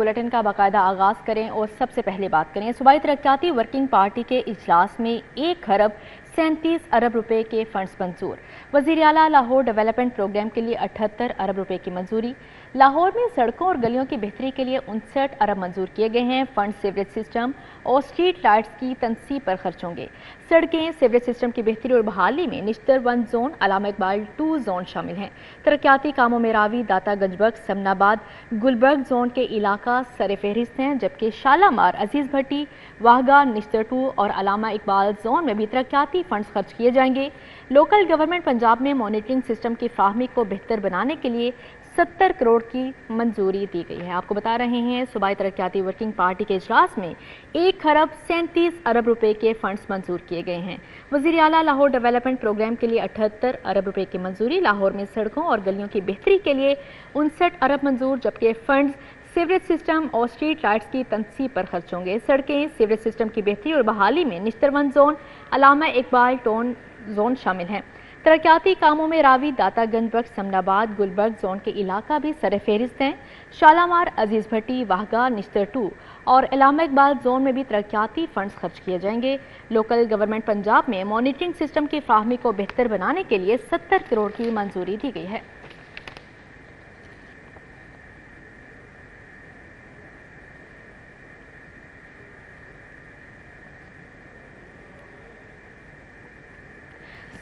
Bulletin का बाकायदा आगाज करें और सबसे पहले बात करें सूबाई तरक्याती वर्किंग पार्टी के इजलास में 1 खरब 37 अरब रुपए के फंड्स मंजूर। वज़ीर आला लाहौर डेवलपमेंट प्रोग्राम के लिए 78 अरब रुपए की मंजूरी। लाहौर में सड़कों और गलियों की बेहतरी के लिए 59 अरब मंजूर किए गए हैं। फंड सीवरेज सिस्टम और स्ट्रीट लाइट्स की तनसीब पर खर्च होंगे। सड़कें, सीवरेज सिस्टम की बेहतरी और बहाली में निश्तर 1 जोन, अलामा इकबाल 2 जोन शामिल हैं। तरक्याती कामों में रावी, दाता गंजबख्श, समनाबाद, गुलबर्ग जोन के इलाका सर फहरिस्त हैं, जबकि शालामार, अजीज भट्टी, वाहगा, निश्तर 2 और अलामा इकबाल जोन में भी तरक्याती फंड्स खर्च किए जाएंगे। लोकल गवर्नमेंट पंजाब में मॉनिटरिंग सिस्टम की फ्राहमी को बेहतर बनाने के लिए 70 करोड़ की मंजूरी दी गई है। आपको बता रहे हैं सूबाई तरक्याती वर्किंग पार्टी के इजलास में 1 खरब 37 अरब रुपए के फंड्स मंजूर किए गए हैं। वज़ीर आला लाहौर डेवलपमेंट प्रोग्राम के लिए 78 अरब रुपए की मंजूरी। लाहौर में सड़कों और गलियों की बेहतरी के लिए 59 अरब मंजूर, जबकि फंड्स सीवरेज सिस्टम और स्ट्रीट लाइट्स की तनसीब पर खर्च होंगे। सड़कें, सीवरेज सिस्टम की बेहतरी और बहाली में Nishtar 1 zone, Allama Iqbal tone zone शामिल हैं। तरक्याती कामों में रावी, दाता गंजबख्श, समनाबाद, गुलबर्ग जोन के इलाका भी सर फहरिस्त हैं। शालामार, अजीज भट्टी, वाहगा, निश्तर 2 और अलामा इकबाल जोन में भी तरक्याती फंड्स खर्च किए जाएंगे। लोकल गवर्नमेंट पंजाब में मॉनिटरिंग सिस्टम की फ्राहमी को बेहतर बनाने के लिए 70 करोड़ की मंजूरी दी गई है।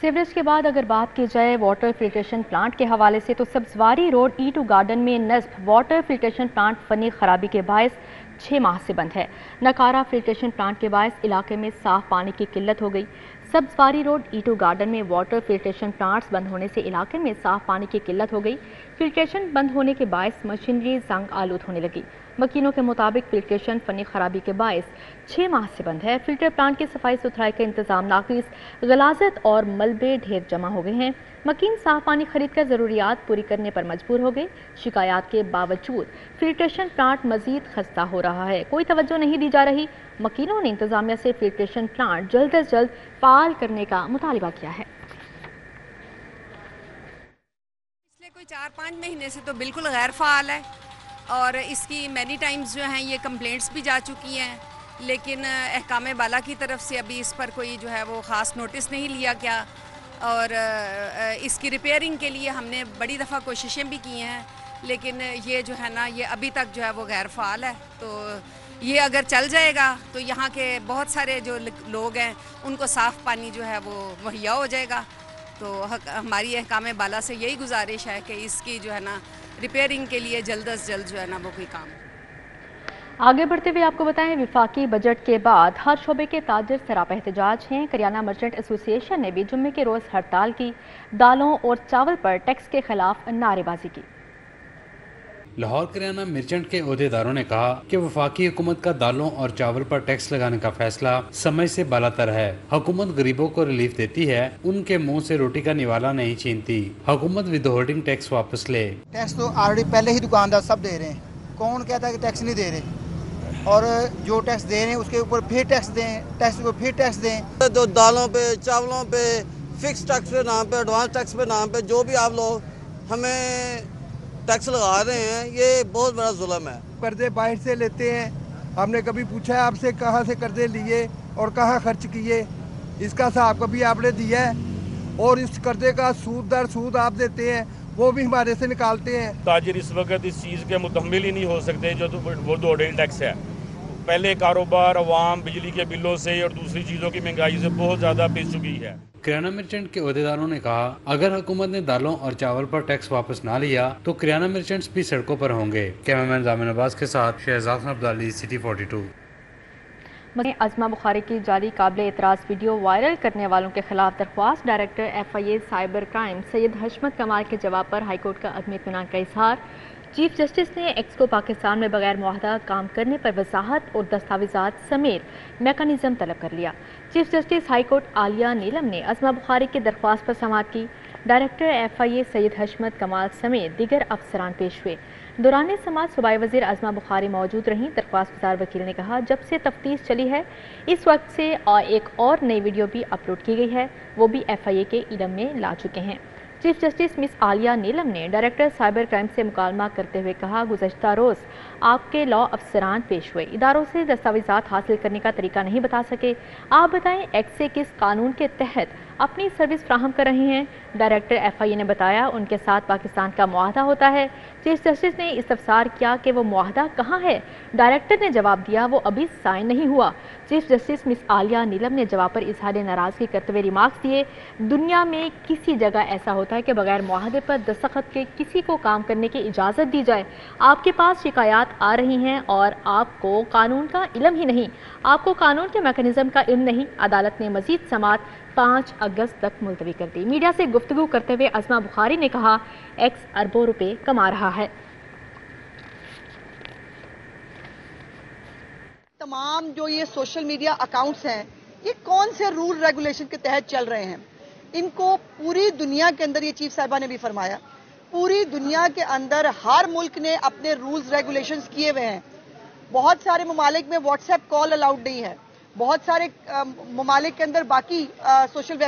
सीवरेज के बाद अगर बात की जाए वाटर फिल्ट्रेशन प्लांट के हवाले से, तो सब्जवारी रोड E2 गार्डन में नस्ब वाटर फिल्ट्रेशन प्लांट फनी खराबी के बायस 6 माह से बंद है। नकारा फिल्ट्रेशन प्लांट के बायस इलाके में साफ पानी की किल्लत हो गई। सब्जवारी रोड E2 गार्डन में वाटर फिल्ट्रेशन प्लांट्स बंद होने से इलाके में साफ पानी की किल्लत हो गई। फिल्ट्रेशन बंद होने के बायस मशीनरी जंग आलूद होने लगी। मकीनों के मुताबिक फिल्ट्रेशन फनी खराबी के बायस 6 माह से बंद है। फिल्टर प्लांट की सफाई सुथराई का इंतजाम नाकिस, गलाजत और मलबे ढेर जमा हो गए हैं। मकीन साफ पानी खरीद कर जरूरियात पूरी करने पर मजबूर हो गए। शिकायत के बावजूद फिल्ट्रेशन प्लांट मजीद खस्ता हो रहा है, कोई तवज्जो नहीं दी जा रही। मकीनों ने इंतजामिया से फिल्ट्रेशन प्लांट जल्द अज जल्द फाल करने का मुतालिबा किया है। पिछले कोई 4-5 महीने से तो बिल्कुल गैर फाल है और इसकी मैनी टाइम्स जो हैं ये कंप्लेंट्स भी जा चुकी हैं, लेकिन अहकाम बाला की तरफ से अभी इस पर कोई जो है वो ख़ास नोटिस नहीं लिया गया। और इसकी रिपेयरिंग के लिए हमने बड़ी दफ़ा कोशिशें भी की हैं, लेकिन ये जो है ना ये अभी तक जो है वो गैर फ़ाल है। तो ये अगर चल जाएगा तो यहाँ के बहुत सारे जो लोग हैं उनको साफ़ पानी जो है वो मुहैया हो जाएगा। तो हमारी अहकाम बाला से यही गुजारिश है कि इसकी जो है ना रिपेयरिंग के लिए जल्द अज जल्द जो है ना वो कोई काम। आगे बढ़ते हुए आपको बताएं, विफाकी बजट के बाद हर शोबे के ताजिर सरापा एहतजाज हैं। करियाना मर्चेंट एसोसिएशन ने भी जुम्मे के रोज़ हड़ताल की। दालों और चावल पर टैक्स के खिलाफ नारेबाजी की। लाहौर करियाना मर्चेंट के ओहदेदारों ने कहा कि वफाकी हुकूमत का दालों और चावल पर टैक्स लगाने का फैसला समय से बालातर है। हुकूमत गरीबों को रिलीफ देती है, उनके मुंह से रोटी का निवाला नहीं छीनती। हुकूमत विदहोल्डिंग टैक्स वापस ले। टैक्स तो ऑलरेडी पहले ही दुकानदार सब दे रहे हैं, कौन कहता है कि टैक्स नहीं दे रहे? और जो टैक्स दे रहे हैं उसके ऊपर फिर टैक्स दें, टैक्स को फिर टैक्स दें। तो दालों पे, चावलों पे, फिक्स टैक्स पे नाम पे, एडवांस टैक्स पे नाम पे जो भी आप लोग हमें टैक्स लगा रहे हैं, ये बहुत बड़ा जुल्म है। कर्जे बाहर से लेते हैं, हमने कभी पूछा है आपसे कहाँ से कर्जे लिए और कहाँ खर्च किए? इसका हिसाब कभी आपने दिया है? और इस कर्जे का सूद दर सूद आप देते हैं, वो भी हमारे से निकालते हैं। ताजिर इस वक्त इस चीज़ के मुतहम्मिल ही नहीं हो सकते जो तो वो विदहोल्डिंग टैक्स है। पहले कारोबार अवाम बिजली के बिलों से और दूसरी चीज़ों की महंगाई से बहुत ज़्यादा पिस चुकी है। करियाना मर्चेंट के ओहदेदारों ने कहा, अगर हुकूमत ने दालों और चावल पर टैक्स वापस ना लिया तो करियाना मर्चेंट्स भी सड़कों पर होंगे। कैमरामैन जामिन अब्बास के साथ शहजाद अब्दाली, सिटी 42। अज़मा बुखारी की जाली काबिल एतराज़ वीडियो वायरल करने वालों के खिलाफ दरख्वास्त। Director FIA cyber crime Syed हशमत कमाल के जवाब पर हाईकोर्ट का अदम इत्मीनान का इजहार। चीफ जस्टिस ने एक्सको पाकिस्तान में बगैर मुआहदा काम करने पर वजाहत और दस्तावेजात समेत मैकेनिज्म तलब कर लिया। Chief justice high court Aliya Neelam ने अज़मा बुखारी की दरख्वास्त पर समाअत की। डायरेक्टर FIA सैयद हशमत कमाल समेत दीगर अफसरान पेश हुए। दौरान समाअत सूबाई वज़ीर अज़मा बुखारी मौजूद रहीं। दरख्वास्त गुजार वकील ने कहा, जब से तफ्तीश चली है इस वक्त से एक और नई वीडियो भी अपलोड की गई है, वो भी FIA के इल्म में ला चुके हैं। چیف جسٹس مس عالیہ نیلم نے ڈائریکٹر سائبر کرائم سے مکالمہ کرتے ہوئے کہا، گزشتہ روز آپ کے لا افسران پیش ہوئے، اداروں سے دستاویزات حاصل کرنے کا طریقہ نہیں بتا سکے، آپ بتائیں ایکٹ سے کس قانون کے تحت اپنی سروس فراہم کر رہے ہیں؟ ڈائریکٹر ایف آئی اے نے بتایا ان کے ساتھ پاکستان کا معاہدہ ہوتا ہے۔ چیف جسٹس نے استفسار کیا کہ وہ معاہدہ کہاں ہے؟ ڈائریکٹر نے جواب دیا وہ ابھی سائن نہیں ہوا۔ چیف جسٹس مس عالیہ نیلم نے جواب پر اظہار ناراضگی کرتے ہوئے ریمارکس دیے، دنیا میں کسی جگہ ایسا ہوتا ہے کہ بغیر معاہدے پر دستخط کے کسی کو کام کرنے کی اجازت دی جائے؟ آپ کے پاس شکایات آ رہی ہیں اور آپ کو قانون کا علم ہی نہیں، آپ کو قانون کے میکانزم کا علم نہیں۔ عدالت نے مزید سماعت 5 اگست تک ملتوی کر دی۔ میڈیا سے گفتگو کرتے ہوئے عظمہ بخاری نے کہا، ایکس اربوں روپے کما رہا ہے۔ تمام جو یہ سوشل میڈیا اکاؤنٹس ہیں یہ کون سے رول ریگولیشن کے تحت چل رہے ہیں؟ ان کو پوری دنیا کے اندر، یہ چیف صاحبہ نے بھی فرمایا، پوری دنیا کے اندر ہر ملک نے اپنے رولز ریگولیشنز کیے ہوئے ہیں۔ بہت سارے ممالک میں واٹس ایپ کال الاؤڈ نہیں ہے، بہت سارے ممالک کے اندر باقی سوشل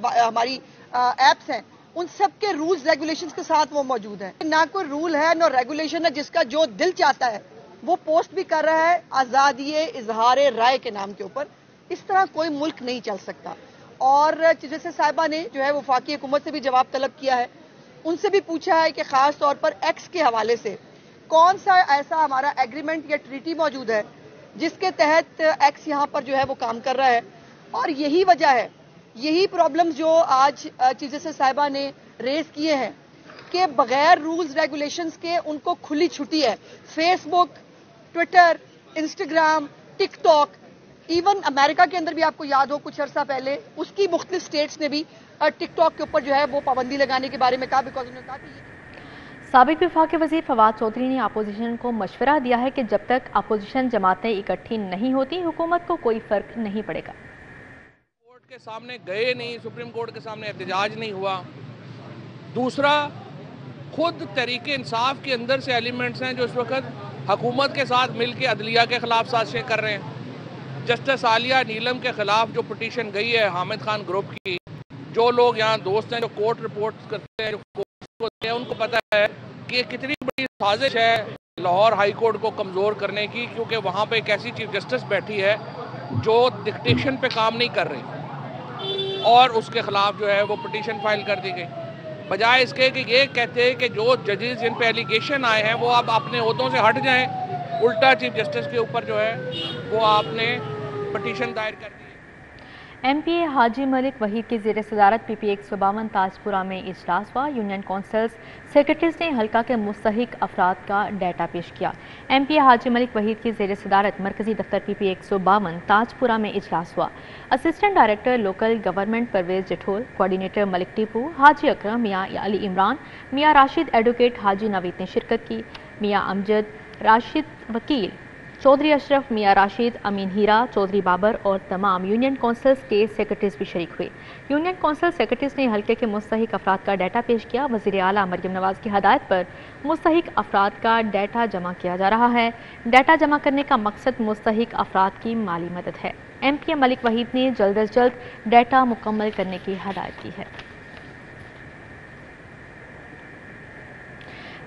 ہماری ایپس ہیں ان سب کے رولز ریگولیشنز کے ساتھ وہ موجود ہیں۔ نہ کوئی رول ہے نہ ریگولیشن ہے، جس کا جو دل چاہتا ہے وہ پوسٹ بھی کر رہا ہے آزادی اظہار رائے کے نام کے اوپر۔ اس طرح کوئی ملک نہیں چل سکتا۔ اور جیسے صاحبہ نے جو ہے وفاقی حکومت سے بھی جواب طلب کیا ہے، ان سے بھی پوچھا ہے کہ خاص طور پر ایکس کے حوالے سے کون سا ایسا ہمارا ایگریمنٹ یا ٹریٹی موجود ہے جس کے تحت ایکس یہاں پر جو ہے وہ کام کر رہا ہے۔ اور یہی وجہ ہے، یہی پرابلمز جو آج چیف جسٹس صاحبہ نے ریز کیے ہیں کہ بغیر رولز ریگولیشنز کے ان کو کھلی چھٹی ہے۔ فیس بک، ٹویٹر، انسٹاگرام، ٹک ٹاک، ایون امریکہ کے اندر بھی آپ کو یاد ہو کچھ عرصہ پہلے اس کی مختلف سٹیٹس نے بھی ٹک ٹاک کے اوپر جو ہے وہ پابندی لگانے کے بارے میں کہا، بیکاز انہوں نے کہا کہ سابق وفاقی وزیر فواد چودھری نے اپوزیشن کو مشورہ دیا ہے کہ جب تک اپوزیشن جماعتیں اکٹھی نہیں ہوتی حکومت کو کوئی فرق نہیں پڑے گا۔ کورٹ کے سامنے گئے نہیں، سپریم کورٹ کے سامنے احتجاج نہیں ہوا۔ دوسرا، خود تحریک انصاف کے اندر سے ایلیمنٹس ہیں جو اس وقت حکومت کے ساتھ مل کے عدلیہ کے خلاف سازشیں کر رہے ہیں۔ جسٹس عالیہ نیلم کے خلاف جو پٹیشن گئی ہے حامد خان گروپ کی، جو لوگ یہاں دوست ہیں جو کورٹ رپورٹ کرتے ہیں، جو کورٹ ہوتے ہیں، ان کو پتہ ہے کہ یہ کتنی بڑی سازش ہے لاہور ہائی کورٹ کو کمزور کرنے کی، کیونکہ وہاں پہ ایک ایسی چیف جسٹس بیٹھی ہے جو ڈکٹیشن پہ کام نہیں کر رہی، اور اس کے خلاف جو ہے وہ پٹیشن فائل کر دی گئی، بجائے اس کے کہ یہ کہتے ہیں کہ جو ججز جن پہ ایلیگیشن آئے ہیں وہ آپ اپنے عہدوں سے ہٹ جائیں، الٹا چیف جسٹس کے اوپر جو ہے وہ آپ نے پٹیشن دائر کر دی۔ ایم پی اے حاجی ملک وحید کی زیر صدارت پی پی 152 تاجپورہ میں اجلاس ہوا۔ یونین کونسلز سیکرٹریز نے حلقہ کے مستحق افراد کا ڈیٹا پیش کیا۔ ایم پی اے حاجی ملک وحید کی زیر صدارت مرکزی دفتر پی پی 152 تاجپورہ میں اجلاس ہوا۔ Assistant director local government Parvez Jathol, coordinator Malik Tipu, Haji Akram, میاں علی عمران، میاں راشد ایڈوکیٹ حاجی نوید نے شرکت کی۔ میاں امجد، راشد وکیل، چودھری اشرف، میاں راشد، امین ہیرا، چودھری بابر اور تمام یونین کونسلز کے سیکرٹریز بھی شریک ہوئے۔ یونین کونسل سیکرٹریز نے حلقے کے مستحق افراد کا ڈیٹا پیش کیا۔ وزیر اعلیٰ مریم نواز کی ہدایت پر مستحق افراد کا ڈیٹا جمع کیا جا رہا ہے۔ ڈیٹا جمع کرنے کا مقصد مستحق افراد کی مالی مدد ہے۔ ایم پی اے ملک وحید نے جلد از جلد ڈیٹا مکمل کرنے کی ہدایت کی ہے۔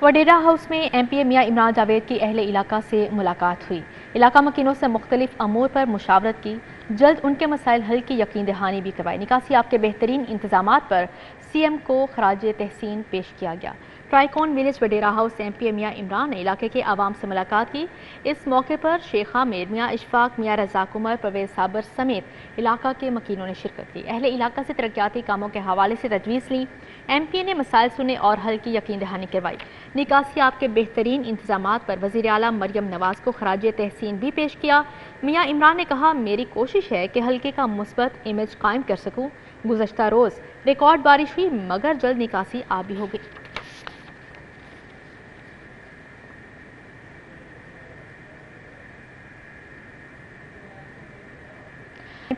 وڈیرہ ہاؤس میں ایم پی اے میاں عمران جاوید کی اہل علاقہ سے ملاقات ہوئی۔ علاقہ مکینوں سے مختلف امور پر مشاورت کی، جلد ان کے مسائل حل کی یقین دہانی بھی کروائی۔ نکاسیاب کے بہترین انتظامات پر سی ایم کو خراج تحسین پیش کیا گیا۔ ٹرائیکون ولیج وڈیرہ ہاؤس ایم پی اے میاں عمران نے علاقے کے عوام سے ملاقات کی۔ اس موقع پر شیخ عامر، میاں اشفاق، میاں رزاق عمر، پرویز صابر سمیت علاقہ کے مکینوں نے شرکت کی۔ اہل علاقہ سے ترقیاتی کاموں کے حوالے سے تجویز لی۔ ایم پی اے نے مسائل سنے اور حل کی یقین دہانی کروائی۔ نکاسیاب کے بہترین انتظامات پر وزیر اعلیٰ مریم نواز کو خراج تحسین بھی پیش کیا۔ میاں عمران نے کہا، میری کوشش ہے کہ حلقے کا مثبت امیج قائم کر سکوں۔ گزشتہ روز ریکارڈ بارش ہوئی مگر جلد نکاسی آبی ہو گئی۔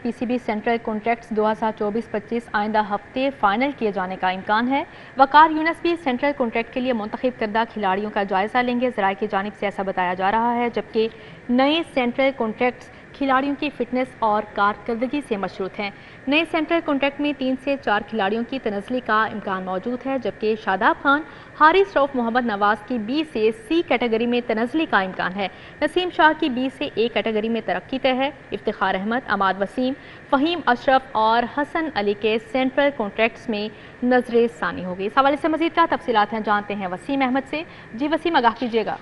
پی سی بی سینٹرل کانٹریکٹس 2024-25 آئندہ ہفتے فائنل کیے جانے کا امکان ہے۔ وقار یونس بھی سینٹرل کانٹریکٹ کے لیے منتخب کردہ کھلاڑیوں کا جائزہ لیں گے۔ ذرائع کی جانب سے ایسا بتایا جا رہا ہے، جبکہ نئے سینٹرل کانٹریکٹس खिलाड़ियों की फिटनेस और कारकर्दगी से मशरूत हैं। नए सेंट्रल कॉन्ट्रैक्ट में 3 से 4 खिलाड़ियों की तनज़ली का इम्कान मौजूद है, जबकि शादाब खान, हारिस रऊफ, मोहम्मद नवाज की बी से सी कैटेगरी में तनज़ली का इम्कान है। नसीम शाह की बी से ए कैटेगरी में तरक्की तय है। इफ्तिखार अहमद, अमाद वसीम, फ़हीम अशरफ और हसन अली के सेंट्रल कॉन्ट्रैक्ट्स में नजर सानी होगी। इस हवाले से मज़ीद क्या तफसीलात हैं जानते हैं वसीम अहमद से। जी वसीम, आगाह कीजिएगा।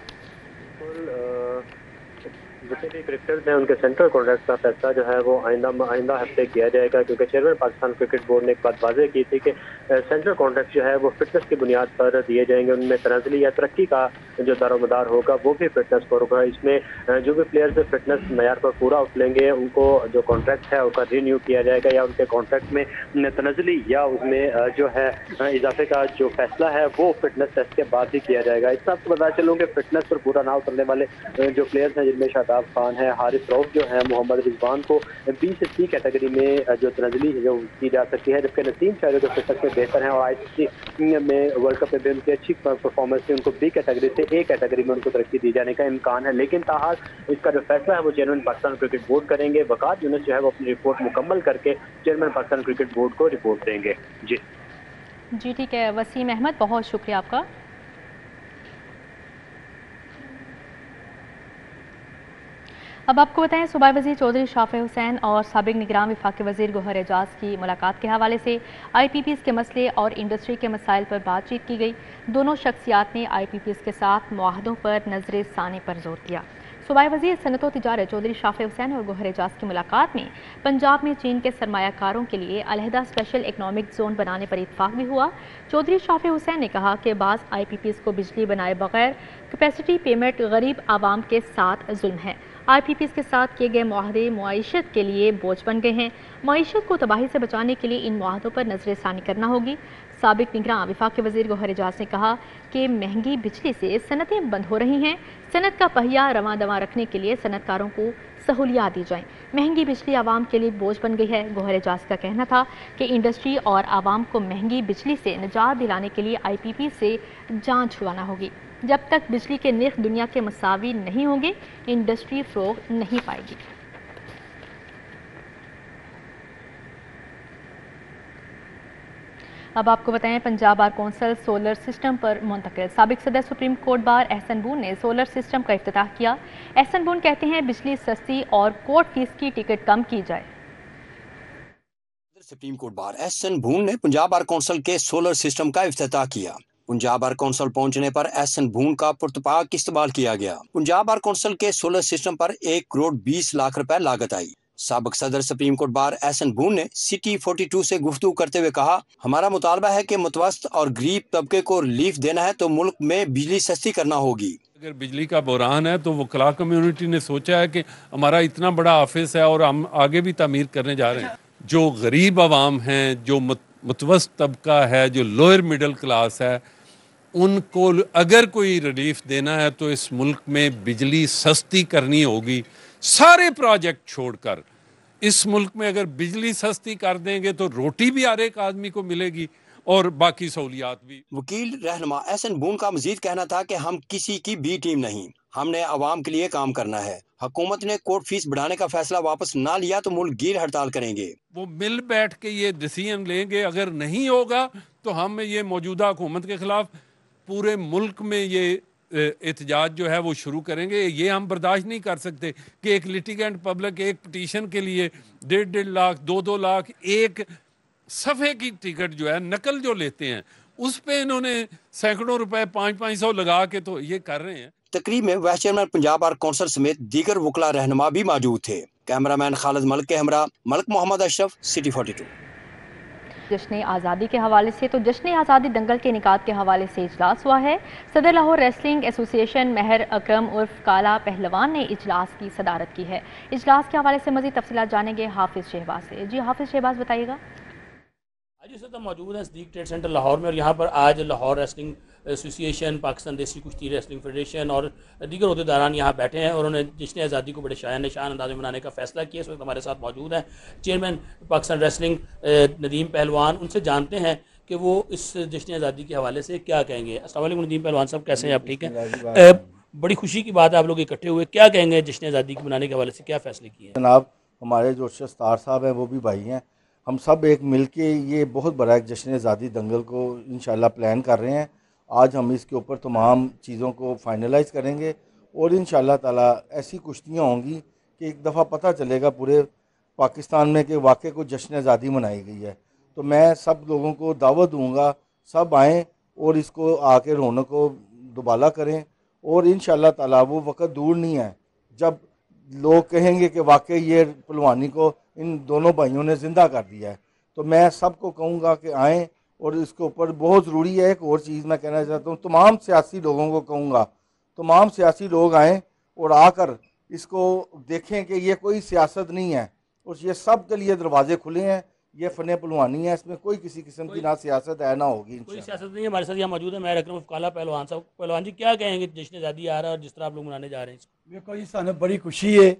जितने भी क्रिकेटर्स हैं उनके सेंट्रल कॉन्ट्रैक्ट का फैसला जो है वो आइंदा हफ्ते किया जाएगा, क्योंकि चेयरमैन पाकिस्तान क्रिकेट बोर्ड ने एक बात वाज़ेह की थी कि सेंट्रल कॉन्ट्रैक्ट जो है वो फिटनेस की बुनियाद पर दिए जाएंगे। उनमें तनाज़ली या तरक्की का जो दारोमदार होगा वो भी फिटनेस पर होगा। इसमें जो भी प्लेयर्स फिटनेस मयार पर पूरा उतरेंगे उनको जो कॉन्ट्रैक्ट है उसका रीन्यू किया जाएगा, या उनके कॉन्ट्रैक्ट में तनाज़ली या उसमें जो है इजाफे का जो फैसला है वो फिटनेस टेस्ट के बाद ही किया जाएगा। इससे आपको बता चलूँ कि फिटनेस पर पूरा ना उतरने वाले जो प्लेयर्स हैं, जिनमें शादाब खान है, हारिस रऊफ जो है, मोहम्मद रिजवान को बी से सी कैटेगरी में जो तनज़ली जो की जा सकती है, जबकि नसीम शाह जो फिटनेस में बेहतर हैं और ICC में वर्ल्ड कप में भी उनकी अच्छी परफॉर्मेंस थी, उनको बी कैटेगरी से ए कैटेगरी में उनको तरक्की दी जाने का इम्कान है। लेकिन ताहाल इसका जो फैसला है वो चेयरमैन पाकिस्तान क्रिकेट बोर्ड करेंगे। वक़ार यूनुस जो है वो अपनी रिपोर्ट मुकम्मल करके चेयरमैन पाकिस्तान क्रिकेट बोर्ड को रिपोर्ट देंगे। जी ठीक है वसीम अहमद, बहुत शुक्रिया आपका। अब आपको बताएं, सूबाई वज़ीर चौधरी शाफिर हुसैन और साबिक निगरान वफाकी वज़ीर गौहर एजाज की मुलाकात के हवाले से IPPs के मसले और इंडस्ट्री के मसाइल पर बातचीत की गई। दोनों शख्सियात ने IPPs के साथ मुआहदों पर नजर सानी पर जोर दिया। सूबाई वज़ीर सनत व तिजारत चौधरी शाफिर हुसैन और गौहर एजाज की मुलाकात में पंजाब में चीन के सरमायाकारों के लिए अलहदा स्पेशल इकनॉमिक जोन बनाने पर इत्फाक भी हुआ। चौधरी शाफिर हुसैन ने कहा कि बाज़ IPPs को बिजली बनाए बगैर कैपेसिटी पेमेंट गरीब आवाम के साथ जुल्म है। IPPs के साथ किए गए मुआहदे मुआइशत के लिए बोझ बन गए हैं। मुआइशत को तबाही से बचाने के लिए इन मुआहदों पर नजर सानी करना होगी। साबिक निगरान वफाकी वज़ीर गौहर एजाज ने कहा कि महंगी बिजली से सनतें बंद हो रही हैं। सनत का पहिया रवां दवां रखने के लिए सनतकारों को सहूलियात दी जाएं। महंगी बिजली आवाम के लिए बोझ बन गई है। गौहर एजाज का कहना था कि इंडस्ट्री और आवाम को महंगी बिजली से निजात दिलाने के लिए IPP से जान छुड़वाना होगी। जब तक बिजली के निर्ख दुनिया के मसावी नहीं होंगे, इंडस्ट्री फ़रोग नहीं पाएगी। अब आपको बताएं, Punjab bar council solar system पर मुंतकिल। साबिक सदर सुप्रीम कोर्ट बार एहसन बून ने सोलर सिस्टम का इफ्तिताह किया। एहसन बून कहते हैं बिजली सस्ती और कोर्ट फीस की टिकट कम की जाए। सुप्रीम कोर्ट बार एहसन बून ने पंजाब बार कौंसिल के सोलर सिस्टम का इफ्तिताह किया। पंजाब बार कौंसिल पहुंचने पर एहसन बून का पुरतपाक इस्तकबाल किया गया। पंजाब बार कौंसिल के सोलर सिस्टम पर 1 करोड़ 20 लाख रुपए लागत आई। साबिक सदर सुप्रीम कोर्ट बार एहसन बून ने सिटी 42 से गुफ्तगू करते हुए कहा, हमारा मुतालबा है कि मुतवस्सित और गरीब तबके को रिलीफ देना है तो मुल्क में बिजली सस्ती करना होगी। अगर बिजली का बहरान है तो वकला कम्युनिटी ने सोचा है कि हमारा इतना बड़ा ऑफिस है और हम आगे भी तामीर करने जा रहे हैं। जो गरीब आवाम हैं, जो मुतवस्सित तबका है, जो लोअर मिडिल क्लास है, उनको अगर कोई रिलीफ देना है तो इस मुल्क में बिजली सस्ती करनी होगी। सारे प्रोजेक्ट छोड़कर इस मुल्क में अगर बिजली सस्ती कर देंगे तो रोटी भी हर एक आदमी को मिलेगी और बाकी सहूलियात भी। वकील रहनुमा एहसन बून का मजीद कहना था कि हम किसी की बी टीम नहीं, हमने आवाम के लिए काम करना है। हुकूमत ने कोर्ट फीस बढ़ाने का फैसला वापस ना लिया तो मुल्क गिर हड़ताल करेंगे। वो मिल बैठ के ये डिसीजन लेंगे। अगर नहीं होगा तो हम ये मौजूदा हुकूमत के खिलाफ पूरे मुल्क में ये एहतजाज जो है वो शुरू करेंगे। ये हम बर्दाश्त नहीं कर सकते कि एक लिटिगेंट पब्लिक एक पिटीशन के लिए 1.5 लाख 2 लाख एक सफ़े की टिकट जो है नकल जो लेते हैं उस पे इन्होंने सैकड़ों रुपए 500 लगा के तो ये कर रहे हैं। तकरीब में vice chairman Punjab bar council समेत दीगर वकला रहनुमा भी मौजूद थे। कैमरामैन खालिद मलिक के हमरा मलिक मोहम्मद अशरफ, सिटी 42। जश्न आज़ादी के हवाले से तो जश्न आज़ादी दंगल के निकात के हवाले से इजलास हुआ है। सदर लाहौर रेसलिंग एसोसिएशन महर अकरम उर्फ काला पहलवान ने इजलास की सदारत की है। इजलास के हवाले से मज़ीद तफसीलात जानेंगे हाफिज़ शहबाज से। जी हाफिज़ शहबाज, बताइएगा। आज इस वक्त मौजूद है नज़दीक ट्रेड सेंटर लाहौर में और यहाँ पर आज लाहौर रेसलिंग एसोसिएशन, पाकिस्तान देसी कुश्ती रेसलिंग फेडरेशन और दीगर अहदेदारान यहाँ बैठे हैं और उन्होंने जश्न आज़ादी को बड़े शान अंदाज में मनाने का फैसला किया। इस वक्त हमारे साथ मौजूद हैं चेयरमैन पाकिस्तान रेसलिंग नदीम पहलवान। उनसे जानते हैं कि वो इस जश्न आज़ादी के हवाले से क्या कहेंगे। अस्सलाम वालेकुम नदीम पहलवान साहब, कैसे हैं आप? ठीक हैं। बड़ी खुशी की बात है, आप लोग इकट्ठे हुए, क्या कहेंगे जश्न आज़ादी के मनाने के हवाले से, क्या फैसले किए हैं? जनाब, हमारे जो शस्तार साहब हैं वो भी भाई हैं, हम सब एक मिल के ये बहुत बड़ा एक जश्न आज़ादी दंगल को इंशाल्लाह प्लान कर रहे हैं। आज हम इसके ऊपर तमाम चीज़ों को फाइनलाइज करेंगे और इंशाल्लाह ताला ऐसी कुश्तियाँ होंगी कि एक दफ़ा पता चलेगा पूरे पाकिस्तान में कि वाकई को जश्न आज़ादी मनाई गई है। तो मैं सब लोगों को दावत दूंगा, सब आएँ और इसको आके रौनक को दुबाला करें और इंशाल्लाह ताला वो वक्त दूर नहीं है जब लोग कहेंगे कि वाकई ये पहलवानी को इन दोनों भाइयों ने ज़िंदा कर दिया है। तो मैं सबको कहूँगा कि आएँ और इसके ऊपर बहुत ज़रूरी है। एक और चीज़ मैं कहना चाहता हूँ, तमाम सियासी लोगों को कहूँगा, तमाम सियासी लोग आएँ और आकर इसको देखें कि ये कोई सियासत नहीं है और ये सब के लिए दरवाजे खुले हैं। ये फ़न पहलवानी है, इसमें कोई किसी किस्म की ना सियासत है ना होगी। कोई सियासत नहीं है। हमारे साथ यहाँ मौजूद है मैं अकरम काला पहलवान साहब। पहलवान जी, क्या कहेंगे जश्न आज़ादी आ रहा है और जिस तरह आप लोग मनाने जा रहे हैं इसको? देखो जी, सानू बड़ी खुशी है,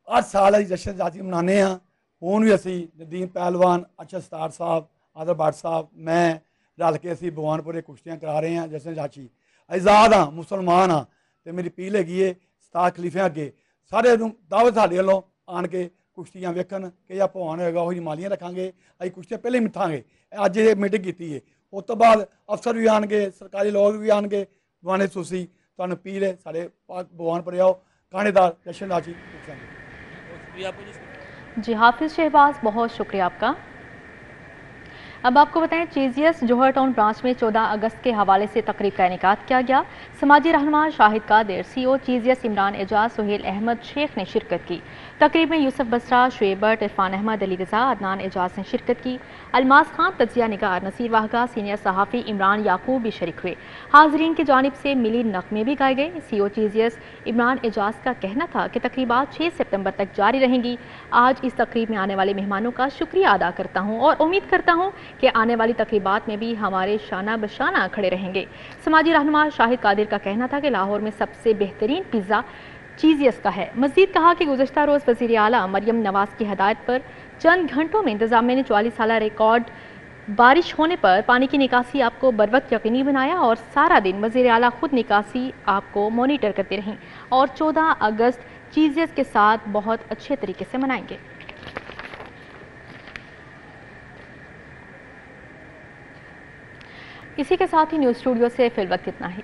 8 साल अभी जश्न आज़ादी मनाने हैं। ਹੁਣ ਵੀ ਅਸੀਂ ਨਦੀਮ ਪਹਿਲਵਾਨ, ਅੱਛਾ ਸਤਾਰ ਸਾਹਿਬ, ਆਦਰ ਭੱਟ ਸਾਹਿਬ, ਮੈਂ ਰਲ ਕੇ ਅਸੀਂ ਭਗਵਾਨਪੁਰੇ ਕੁਸ਼ਤੀਆਂ ਕਰਾ ਰਹੇ ਹਾਂ। ਜਸ਼ਨ ਆਜ਼ਾਦੀ ਆਜ਼ਾਦ ਹਾਂ, ਮੁਸਲਮਾਨ ਹਾਂ ਤੇ ਮੇਰੀ ਅਪੀਲ ਹੈਗੀ ਹੈ ਸਤਾਰ ਖਲੀਫਿਆਂ ਅੱਗੇ ਸਾਰੇ ਨੂੰ ਦਾਵਤ ਸਾਡੇ ਵੱਲੋਂ ਆਣ ਕੇ ਕੁਸ਼ਤੀਆਂ ਵੇਖਣ ਕਿ ਜਾਂ ਭਗਵਾਨ ਹੋਏਗਾ ਉਹੀ ਮਾਲੀਆਂ ਰੱਖਾਂਗੇ। ਅਸੀਂ ਕੁਸ਼ਤੀਆਂ ਪਹਿਲੇ ਹੀ ਮਿੱਥਾਂਗੇ। ਅੱਜ ਇਹ ਮੀਟਿੰਗ ਕੀਤੀ ਹੈ, ਉਸ ਤੋਂ ਬਾਅਦ ਅਫਸਰ ਵੀ ਆਣਗੇ, ਸਰਕਾਰੀ ਲੋਕ ਵੀ ਆਣਗੇ। ਦੀਵਾਨੇ ਤੁਸੀਂ ਤੁਹਾਨੂੰ ਅਪੀਲ ਹੈ ਸਾਡੇ ਭਗਵਾਨਪੁਰੇ ਆਓ, ਕਾਣੇਦਾਰ ਜਸ਼ਨ ਆਜ਼ਾਦੀ जी हाफिज शहबाज, बहुत शुक्रिया आपका। अब आपको बताएं, चीजियस जौहर टाउन ब्रांच में 14 अगस्त के हवाले से तकरीब का इनेकाद किया गया। समाजी रहनुमा शाहिद कादिर, सीओ चीजियस, इमरान एजाज, सुहेल अहमद शेख ने शिरकत की। तकरीब में यूसुफ बसरा, शुएब भट्ट, इरफान अहमद, अली रजा, अदनान एजाज ने शिरकत की। अलमास खान, तजिया निगार, नसीर वाहगा, सीनियर सहाफ़ी इमरान याकूब भी शरीक हुए। हाजरीन की जानिब से मिली नगमे भी गाए गए। सीओ चीजियस इमरान एजाज का कहना था कि तकरीबात 6 सितंबर तक जारी रहेंगी। आज इस तकरीब में आने वाले मेहमानों का शुक्रिया अदा करता हूँ और उम्मीद करता हूँ कि आने वाली तकरीबात में भी हमारे शाना बशाना खड़े रहेंगे। समाजी रहनुमा शाहिद कादिर का कहना था कि लाहौर में सबसे बेहतरीन पिज़्ज़ा चीजियस का है। मज़ीद कहा कि गुज़श्ता रोज़ वज़ीर आला मरियम नवाज़ की हदायत पर चंद घंटों में इंतज़ामिया ने 44 साल रिकॉर्ड बारिश होने पर पानी की निकासी आपको बरवक्त यकीनी बनाया और सारा दिन वज़ीर आला खुद निकासी आपको मॉनिटर करते रहें और 14 अगस्त चीजियस के साथ बहुत अच्छे तरीके से मनाएंगे। इसी के साथ ही न्यूज़ स्टूडियो से फिल वक्त इतना ही।